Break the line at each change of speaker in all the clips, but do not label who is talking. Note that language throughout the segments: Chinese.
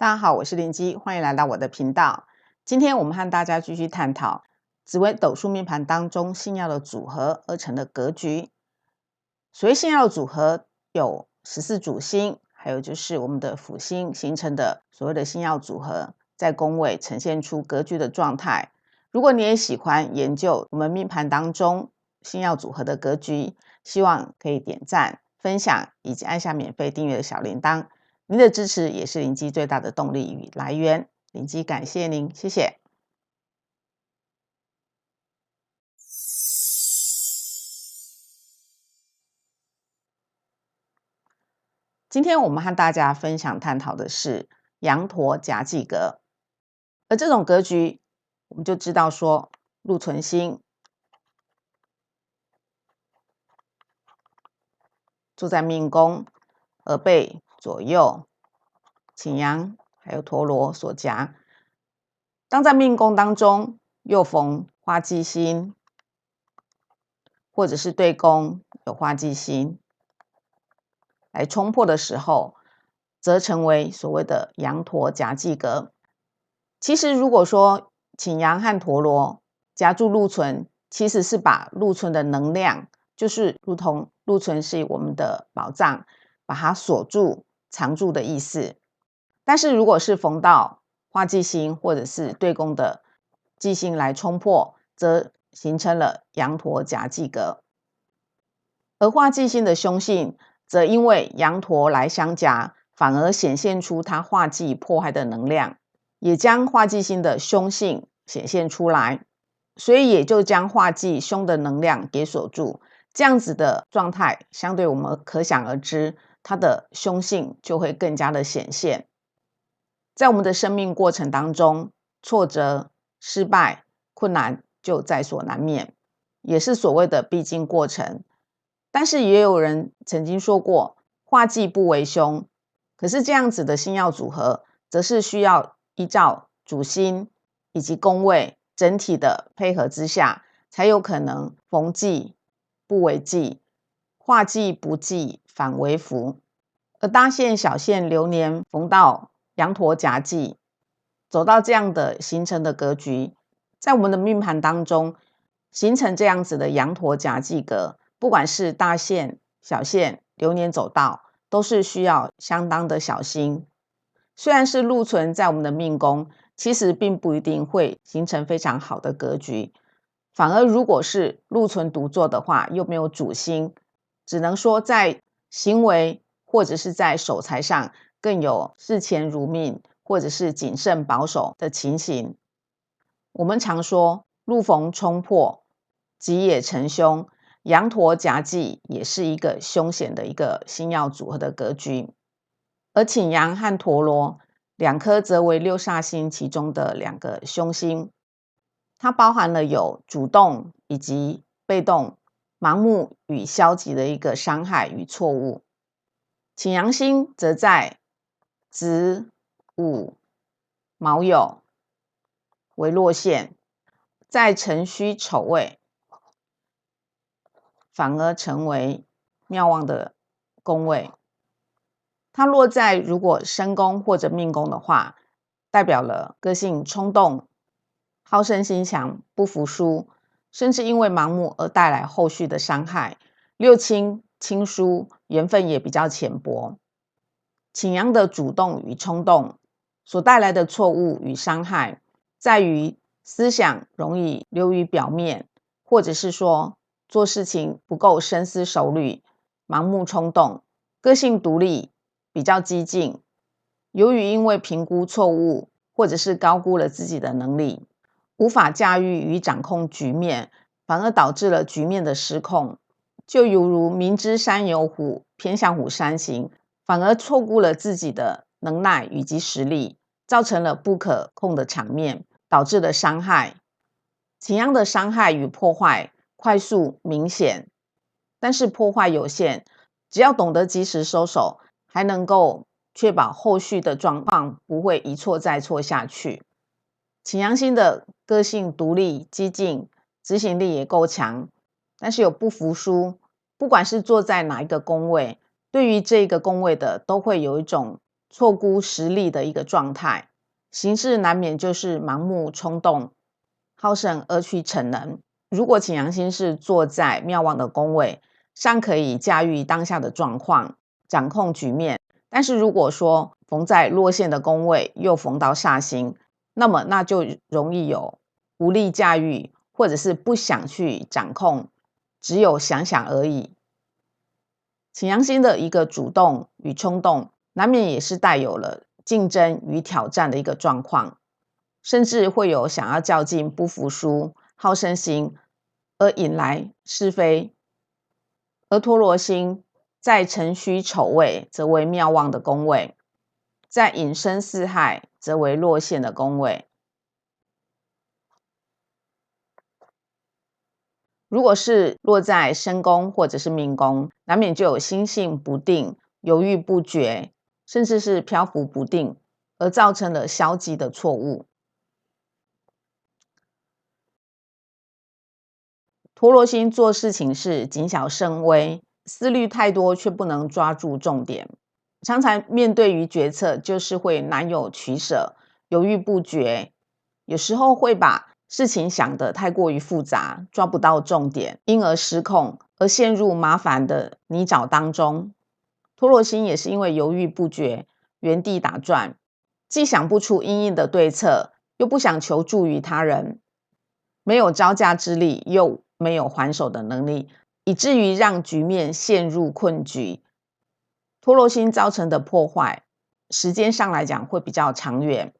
大家好，我是林基，欢迎来到我的频道。今天我们和大家继续探讨紫微斗数命盘当中星曜的组合而成的格局。所谓星曜的组合有14主星，还有就是我们的辅星形成的所谓的星曜组合，在宫位呈现出格局的状态。如果你也喜欢研究我们命盘当中星曜组合的格局，希望可以点赞、分享以及按下免费订阅的小铃铛。您的支持也是林基最大的动力与来源，林基感谢您，谢谢。今天我们和大家分享探讨的是羊驼夹忌格，而这种格局我们就知道说禄存星住在命宫，而被左右擎羊还有陀罗所夹。当在命宫当中又逢化忌星，或者是对宫有化忌星来冲破的时候，则成为所谓的羊驼夹忌格。其实如果说擎羊和陀罗夹住禄存，其实是把禄存的能量，就是如同禄存是我们的宝藏，把它锁住藏住的意思。但是如果是逢到化忌星或者是对宫的忌星来冲破，则形成了羊驼夹忌格。而化忌星的凶性则因为羊驼来相夹，反而显现出它化忌破坏的能量，也将化忌星的凶性显现出来，所以也就将化忌凶的能量给锁住。这样子的状态，相对我们可想而知，它的凶性就会更加的显现。在我们的生命过程当中，挫折、失败、困难就在所难免，也是所谓的必经过程。但是也有人曾经说过，化忌不为凶，可是这样子的星曜组合，则是需要依照主星以及宫位整体的配合之下，才有可能逢忌不为忌，化忌不忌反为福。而大限小限流年逢到羊驼夹忌，走到这样的形成的格局，在我们的命盘当中形成这样子的羊驼夹忌格，不管是大限小限流年走到，都是需要相当的小心。虽然是禄存在我们的命宫，其实并不一定会形成非常好的格局，反而如果是禄存独坐的话，又没有主星，只能说在行为或者是在守财上更有视钱如命，或者是谨慎保守的情形。我们常说禄逢冲破，吉也成凶，羊驼夹忌也是一个凶险的一个星曜组合的格局。而擎羊和陀罗两颗则为六煞星其中的两个凶星，它包含了有主动以及被动、盲目与消极的一个伤害与错误。擎羊星则在子午卯酉为落陷，在辰戌丑未反而成为妙望的宫位。它落在如果身宫或者命宫的话，代表了个性冲动、好胜心强、不服输，甚至因为盲目而带来后续的伤害。六亲亲疏缘分也比较浅薄。擎羊的主动与冲动所带来的错误与伤害，在于思想容易流于表面，或者是说做事情不够深思熟虑，盲目冲动，个性独立，比较激进。由于因为评估错误，或者是高估了自己的能力，无法驾驭与掌控局面，反而导致了局面的失控。就犹如明知山有虎，偏向虎山行，反而错估了自己的能耐以及实力，造成了不可控的场面，导致了伤害。擎羊的伤害与破坏快速明显，但是破坏有限，只要懂得及时收手，还能够确保后续的状况不会一错再错下去。擎羊星的个性独立、激进，执行力也够强，但是有不服输，不管是坐在哪一个宫位，对于这个宫位的都会有一种错估实力的一个状态，行事难免就是盲目冲动，好胜而去逞能。如果擎羊星是坐在庙旺的宫位，尚可以驾驭当下的状况，掌控局面。但是如果说逢在落陷的宫位，又逢到煞星，那就容易有无力驾驭，或者是不想去掌控，只有想想而已。擎羊星的一个主动与冲动，难免也是带有了竞争与挑战的一个状况，甚至会有想要较劲、不服输、好胜心，而引来是非。而陀罗星在辰戌丑未，则为庙旺的宫位；在寅申巳亥，则为落陷的宫位。如果是落在申宫或者是命宫，难免就有心性不定、犹豫不决，甚至是漂浮不定，而造成了消极的错误。陀罗星做事情是谨小慎微，思虑太多却不能抓住重点，常常面对于决策就是会难有取舍，犹豫不决，有时候会把事情想得太过于复杂，抓不到重点，因而失控，而陷入麻烦的泥沼当中。陀罗星也是因为犹豫不决，原地打转，既想不出因应的对策，又不想求助于他人，没有招架之力，又没有还手的能力，以至于让局面陷入困局。陀罗星造成的破坏，时间上来讲会比较长远。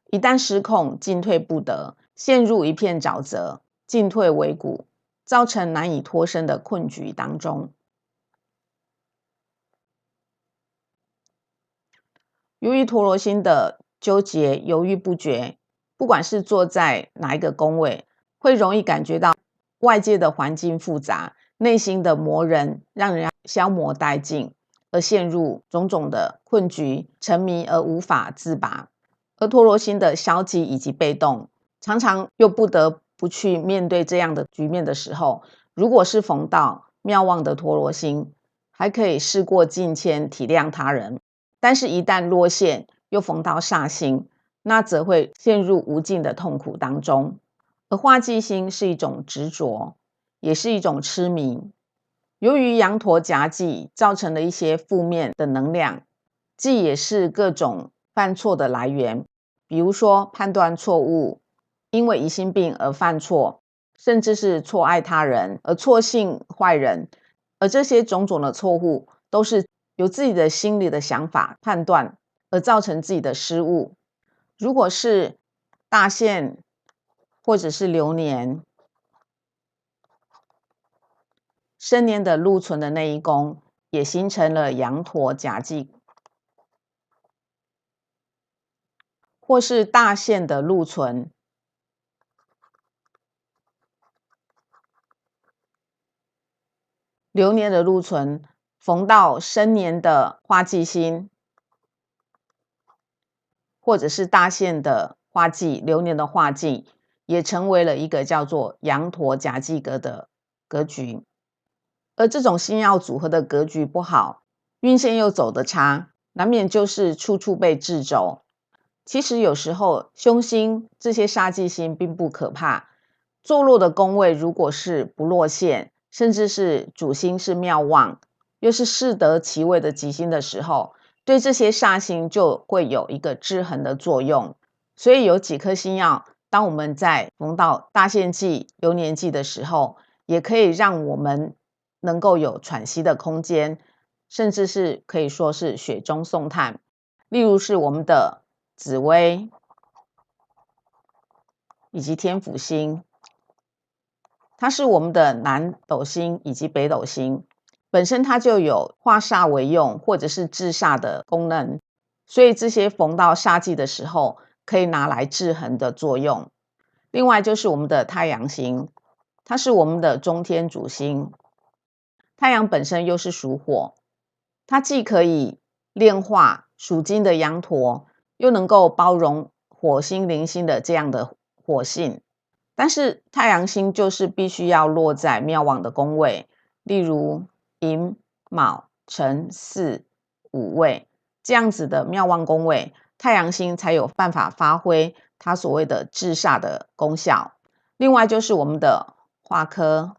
一旦失控，进退不得，陷入一片沼泽，进退维谷，造成难以脱身的困局当中。由于陀罗星的纠结、犹豫不决，不管是坐在哪一个宫位，会容易感觉到外界的环境复杂，内心的磨人，让人消磨殆尽，而陷入种种的困局，沉迷而无法自拔。而陀罗星的消极以及被动，常常又不得不去面对这样的局面的时候，如果是逢到妙望的陀罗星，还可以事过境迁，体谅他人。但是，一旦落陷，又逢到煞星，那则会陷入无尽的痛苦当中。而化忌星是一种执着，也是一种痴迷。由于羊驼夹忌，造成了一些负面的能量，忌也是各种犯错的来源，比如说判断错误，因为疑心病而犯错，甚至是错爱他人而错信坏人，而这些种种的错误，都是由自己的心里的想法判断而造成自己的失误。如果是大限或者是流年，生年的禄存的那一宫，也形成了羊驼夹忌，或是大限的禄存，流年的禄存逢到生年的化忌星，或者是大限的化忌、流年的化忌，也成为了一个叫做羊驼夹忌格的格局。而这种星曜组合的格局不好，运线又走得差，难免就是处处被掣肘。其实有时候凶星这些煞忌星并不可怕，坐落的宫位如果是不落陷，甚至是主星是庙旺，又是适得其位的吉星的时候，对这些煞星就会有一个制衡的作用。所以有几颗星曜，当我们在逢到大限忌、流年忌的时候，也可以让我们能够有喘息的空间，甚至是可以说是雪中送炭。例如是我们的紫微以及天府星，它是我们的南斗星以及北斗星，本身它就有化煞为用或者是制煞的功能，所以这些逢到煞忌的时候，可以拿来制衡的作用。另外就是我们的太阳星，它是我们的中天主星，太阳本身又是属火，它既可以炼化属金的羊驼，又能够包容火星、铃星的这样的火性。但是太阳星就是必须要落在庙旺的宫位，例如寅、卯、辰、巳、午未这样子的妙望宫位，太阳星才有办法发挥它所谓的制煞的功效。另外就是我们的化科，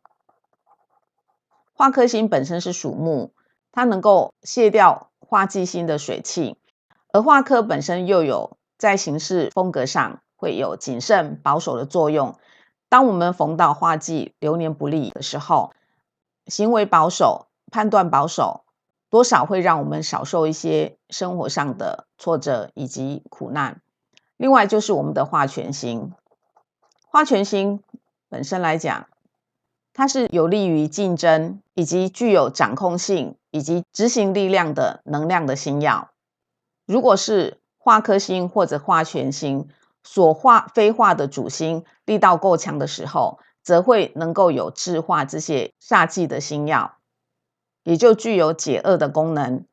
化科星本身是属木，它能够卸掉化忌星的水气，而化科本身又有在行事风格上会有谨慎保守的作用。当我们逢到化忌流年不利的时候，行为保守、判断保守，多少会让我们少受一些生活上的挫折以及苦难。另外就是我们的化权星，化权星本身来讲，它是有利于竞争以及具有掌控性以及执行力量的能量的星曜。如果是化科星或者化权星所飞化的主星力道够强的时候，则会能够有制化这些煞忌的星曜，也就具有解厄的功能。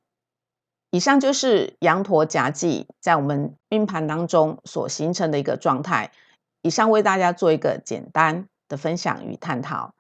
以上就是羊驼夹忌在我们命盘当中所形成的一个状态。以上为大家做一个简单的分享与探讨。